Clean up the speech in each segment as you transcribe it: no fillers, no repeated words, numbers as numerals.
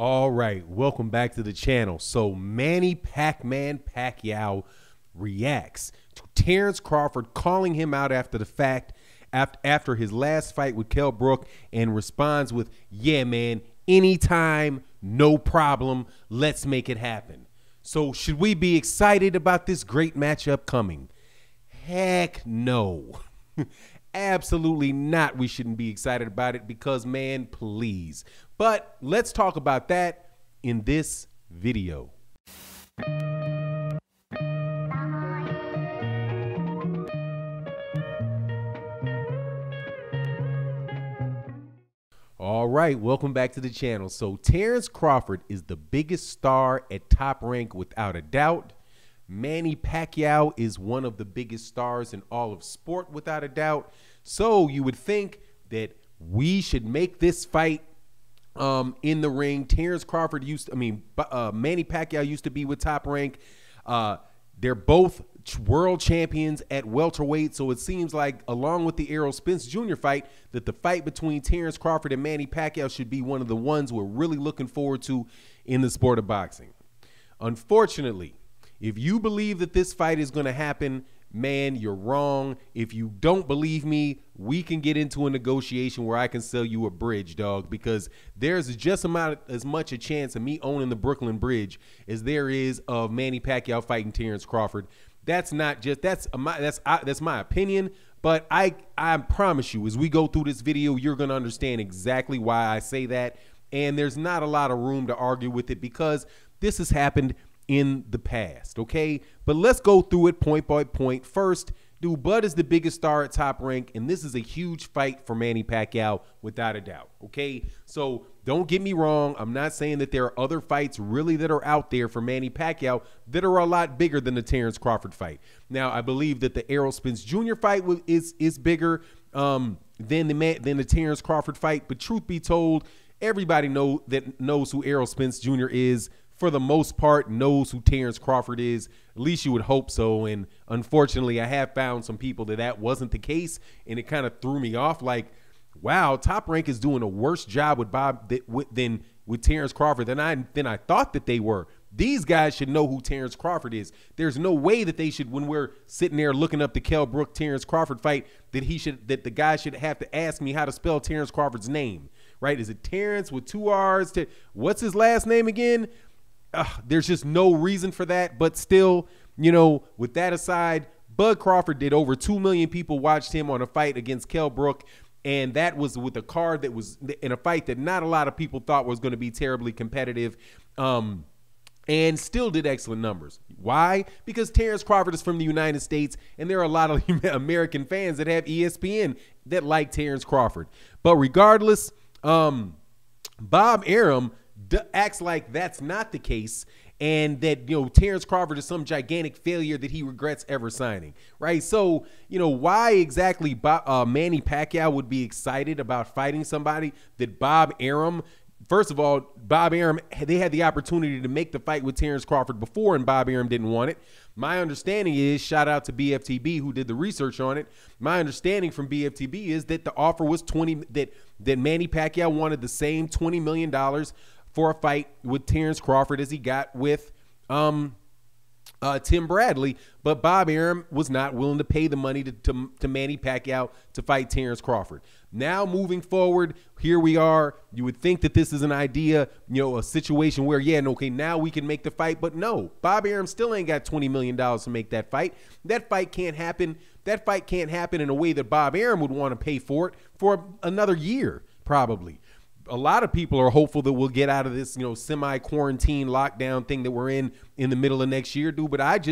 All right, welcome back to the channel. So Manny Pacquiao reacts to Terence Crawford calling him out after the fact, after his last fight with Kell Brook, and responds with, "Yeah, man, anytime, no problem. Let's make it happen." So should we be excited about this great matchup coming? Heck no. Absolutely not. We shouldn't be excited about it because, man, please. But let's talk about that in this video. All right, welcome back to the channel. So Terence Crawford is the biggest star at Top Rank without a doubt. Manny Pacquiao is one of the biggest stars in all of sport without a doubt. So you would think that we should make this fight in the ring. Terence Crawford Manny Pacquiao used to be with Top Rank. They're both world champions at welterweight, so it seems like, along with the Errol Spence Jr. fight, that the fight between Terence Crawford and Manny Pacquiao should be one of the ones we're really looking forward to in the sport of boxing. Unfortunately, if you believe that this fight is going to happen, man, you're wrong. If you don't believe me, we can get into a negotiation where I can sell you a bridge, dog, because there's just as much a chance of me owning the Brooklyn Bridge as there is of Manny Pacquiao fighting Terence Crawford. That's not just that's my opinion, but I promise you, as we go through this video, you're going to understand exactly why I say that, and there's not a lot of room to argue with it because this has happened in the past, okay? But let's go through it point by point. First, dude, Bud is the biggest star at Top Rank, and this is a huge fight for Manny Pacquiao without a doubt, okay? So don't get me wrong. I'm not saying that there are other fights really that are out there for Manny Pacquiao that are a lot bigger than the Terence Crawford fight. Now, I believe that the Errol Spence Jr. fight is bigger than the Terence Crawford fight, but truth be told, everybody knows who Errol Spence Jr. is. For the most part, knows who Terence Crawford is. At least you would hope so. And unfortunately, I have found some people that wasn't the case, and it kind of threw me off. Like, wow, Top Rank is doing a worse job with than with Terence Crawford than I thought that they were. These guys should know who Terence Crawford is. There's no way that they should, when we're sitting there looking up the Kell Brook Terence Crawford fight, that the guy should have to ask me how to spell Terence Crawford's name, right? Is it Terence with 2 R's? What's his last name again? There's just no reason for that. But still, you know, with that aside, Bud Crawford did over 2 million people watched him on a fight against Kell Brook, and that was with a card that was in a fight that not a lot of people thought was going to be terribly competitive, and still did excellent numbers. Why? Because Terence Crawford is from the United States, and there are a lot of American fans that have ESPN that like Terence Crawford. But regardless, Bob Arum acts like that's not the case, and that, you know, Terence Crawford is some gigantic failure that he regrets ever signing, right? So, you know, why exactly Manny Pacquiao would be excited about fighting somebody that Bob Arum, first of all, Bob Arum, they had the opportunity to make the fight with Terence Crawford before, and Bob Arum didn't want it. My understanding is, shout out to BFTB who did the research on it, my understanding from BFTB is that the offer was that Manny Pacquiao wanted the same $20 million for a fight with Terence Crawford as he got with Tim Bradley, but Bob Arum was not willing to pay the money to Manny Pacquiao to fight Terence Crawford. Now moving forward, here we are. You would think that this is an idea, you know, a situation where, yeah, okay, now we can make the fight, but no, Bob Arum still ain't got $20 million to make that fight. That fight can't happen. That fight can't happen in a way that Bob Arum would want to pay for it for another year, probably. A lot of people are hopeful that we'll get out of this, you know, semi-quarantine lockdown thing that we're in the middle of next year, dude. But I'm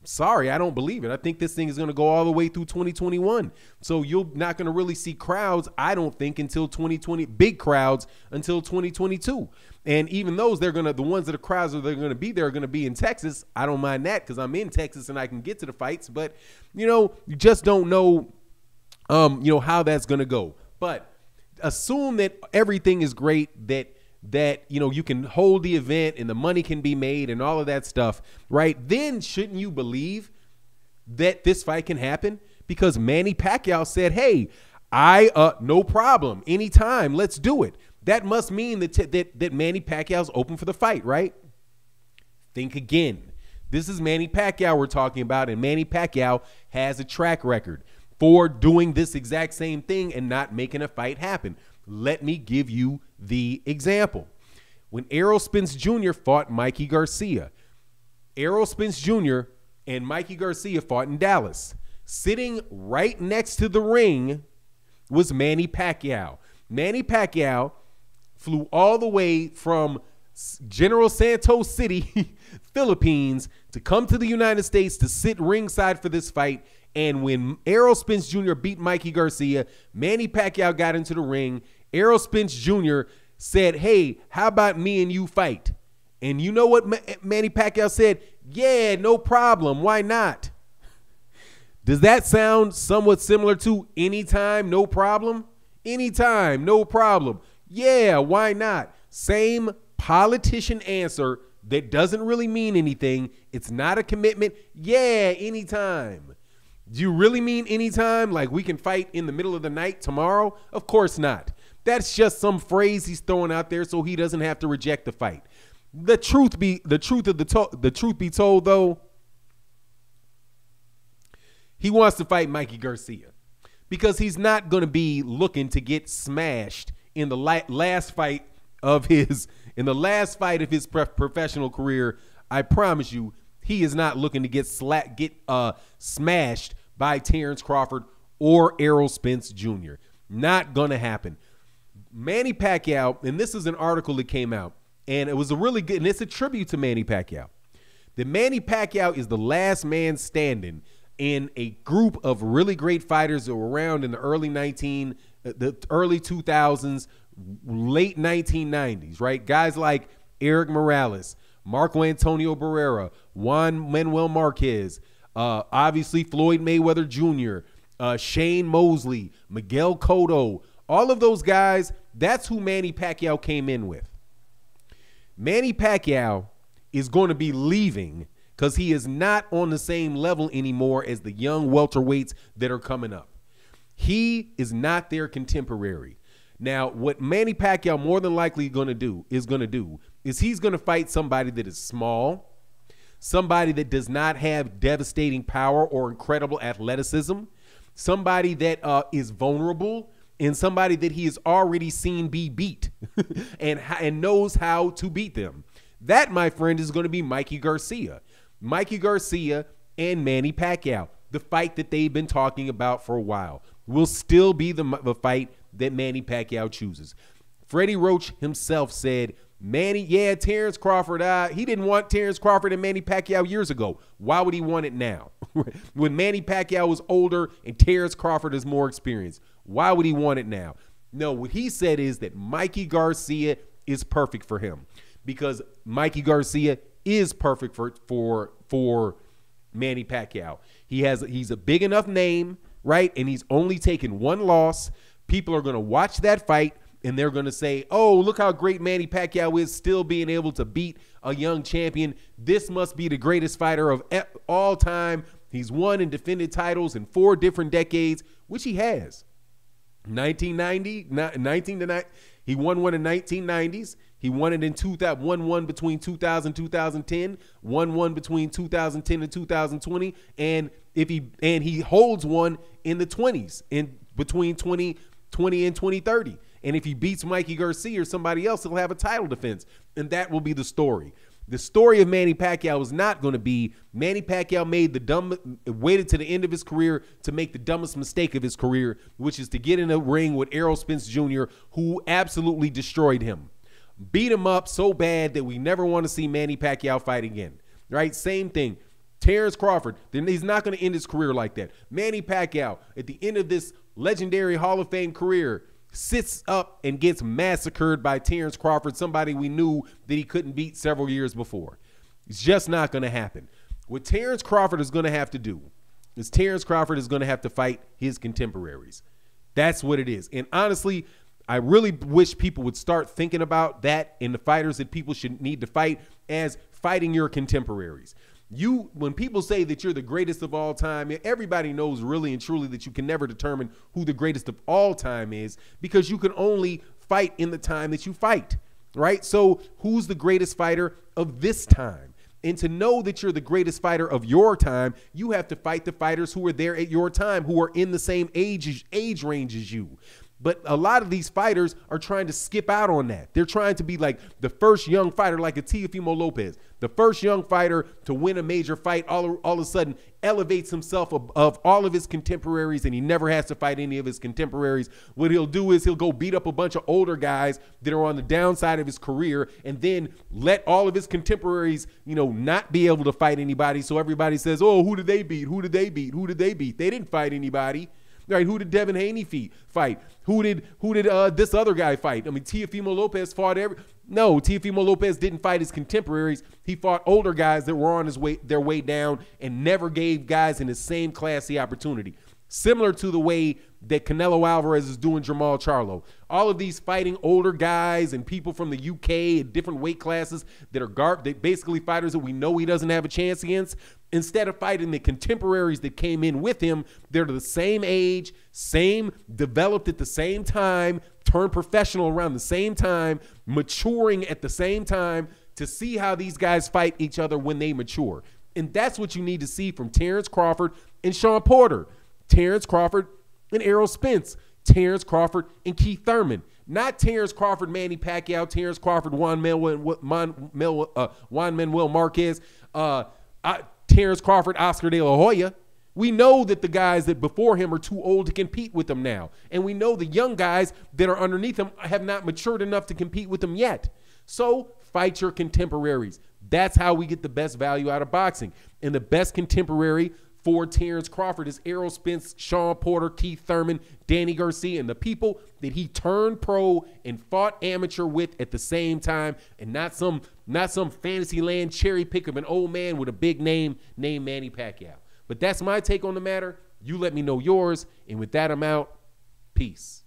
sorry, I don't believe it. I think this thing is going to go all the way through 2021. So you're not going to really see crowds, I don't think, until 2020, big crowds until 2022. And even those, the ones that are crowds that they're going to be there are going to be in Texas. I don't mind that because I'm in Texas and I can get to the fights. But, you know, you just don't know, you know, how that's going to go. But assume that everything is great, that you know, you can hold the event and the money can be made and all of that stuff, right? Then shouldn't you believe that this fight can happen? Because Manny Pacquiao said, hey, no problem, anytime, let's do it. that must mean that Manny Pacquiao's open for the fight, right? Think again. This is Manny Pacquiao we're talking about, and Manny Pacquiao has a track record for doing this exact same thing and not making a fight happen. Let me give you the example. When Errol Spence Jr. fought Mikey Garcia, Errol Spence Jr. and Mikey Garcia fought in Dallas. Sitting right next to the ring was Manny Pacquiao. Manny Pacquiao flew all the way from General Santos City, Philippines, to come to the United States to sit ringside for this fight. And when Errol Spence Jr. beat Mikey Garcia, Manny Pacquiao got into the ring. Errol Spence Jr. said, hey, how about me and you fight? And you know what Manny Pacquiao said? Yeah, no problem. Why not? Does that sound somewhat similar to anytime, no problem? Anytime, no problem. Yeah, why not? Same politician answer that doesn't really mean anything. It's not a commitment. Yeah, anytime. Do you really mean anytime? Like we can fight in the middle of the night tomorrow? Of course not. That's just some phrase he's throwing out there so he doesn't have to reject the fight. The truth be told, though, he wants to fight Mikey Garcia because he's not going to be looking to get smashed in the last fight of his professional career. I promise you, he is not looking to get smashed by Terence Crawford or Errol Spence Jr. Not going to happen. Manny Pacquiao, and this is an article that came out, and it was a really good, and it's a tribute to Manny Pacquiao. That Manny Pacquiao is the last man standing in a group of really great fighters that were around in the early 2000s, late 1990s, right? Guys like Eric Morales, Marco Antonio Barrera, Juan Manuel Marquez, obviously Floyd Mayweather Jr., Shane Mosley, Miguel Cotto, all of those guys, that's who Manny Pacquiao came in with. Manny Pacquiao is going to be leaving because he is not on the same level anymore as the young welterweights that are coming up. He is not their contemporary. Now, what Manny Pacquiao more than likely is going to do is he's going to fight somebody that is small, somebody that does not have devastating power or incredible athleticism, somebody that is vulnerable, and somebody that he has already seen be beat and knows how to beat them. That, my friend, is going to be Mikey Garcia. Mikey Garcia and Manny Pacquiao, the fight that they've been talking about for a while, will still be the fight that Manny Pacquiao chooses. Freddie Roach himself said, Terence Crawford, he didn't want Terence Crawford and Manny Pacquiao years ago. Why would he want it now? When Manny Pacquiao was older and Terence Crawford is more experienced, why would he want it now? No, what he said is that Mikey Garcia is perfect for him because Mikey Garcia is perfect for Manny Pacquiao. He's a big enough name, right? And he's only taken one loss. People are going to watch that fight and they're going to say, oh, look how great Manny Pacquiao is, still being able to beat a young champion. This must be the greatest fighter of all time. He's won and defended titles in 4 different decades, which he has. 1990, he won one in 1990s. He won it in 2000, won one between 2000 and 2010, won one between 2010 and 2020, and he holds one in the 20s, in between 2020 and 2030. And if he beats Mikey Garcia or somebody else, he'll have a title defense, and that will be the story. The story of Manny Pacquiao is not going to be Manny Pacquiao waited to the end of his career to make the dumbest mistake of his career, which is to get in a ring with Errol Spence Jr., who absolutely destroyed him. Beat him up so bad that we never want to see Manny Pacquiao fight again, right? Same thing. Terence Crawford, then he's not going to end his career like that. Manny Pacquiao, at the end of this legendary Hall of Fame career, sits up and gets massacred by Terence Crawford, somebody we knew that he couldn't beat several years before. It's just not going to happen. What Terence Crawford is going to have to do is Terence Crawford is going to have to fight his contemporaries. That's what it is. And honestly, I really wish people would start thinking about that in the fighters that people should need to fight as fighting your contemporaries. When people say that you're the greatest of all time, everybody knows really and truly that you can never determine who the greatest of all time is because you can only fight in the time that you fight, right? So who's the greatest fighter of this time? And to know that you're the greatest fighter of your time, you have to fight the fighters who are there at your time, who are in the same age range as you. But a lot of these fighters are trying to skip out on that. They're trying to be like the first young fighter, like a Teofimo Lopez, the first young fighter to win a major fight, all of a sudden elevates himself above all of his contemporaries, and he never has to fight any of his contemporaries. What he'll do is he'll go beat up a bunch of older guys that are on the downside of his career, and then let all of his contemporaries, not be able to fight anybody. So everybody says, oh, who did they beat? Who did they beat? Who did they beat? They didn't fight anybody. Right? Who did Devin Haney fight? Who did this other guy fight? I mean, Teofimo Lopez fought No, Teofimo Lopez didn't fight his contemporaries. He fought older guys that were on their way down, and never gave guys in his same class the opportunity. Similar to the way that Canelo Alvarez is doing Jermall Charlo. All of these fighting older guys and people from the UK at different weight classes that are basically fighters that we know he doesn't have a chance against. Instead of fighting the contemporaries that came in with him, they're the same age, developed at the same time, turned professional around the same time, maturing at the same time, to see how these guys fight each other when they mature. And that's what you need to see from Terence Crawford and Shawn Porter. Terence Crawford and Errol Spence. Terence Crawford and Keith Thurman. Not Terence Crawford, Manny Pacquiao, Terence Crawford, Juan Manuel Marquez, Terence Crawford, Oscar De La Hoya. We know that the guys that before him are too old to compete with him now. And we know the young guys that are underneath him have not matured enough to compete with him yet. So fight your contemporaries. That's how we get the best value out of boxing. And the best contemporary for Terence Crawford is Errol Spence, Shawn Porter, Keith Thurman, Danny Garcia, and the people that he turned pro and fought amateur with at the same time, and not some fantasy land cherry pick of an old man with a big name named Manny Pacquiao. But that's my take on the matter. You let me know yours, and with that, I'm out. Peace.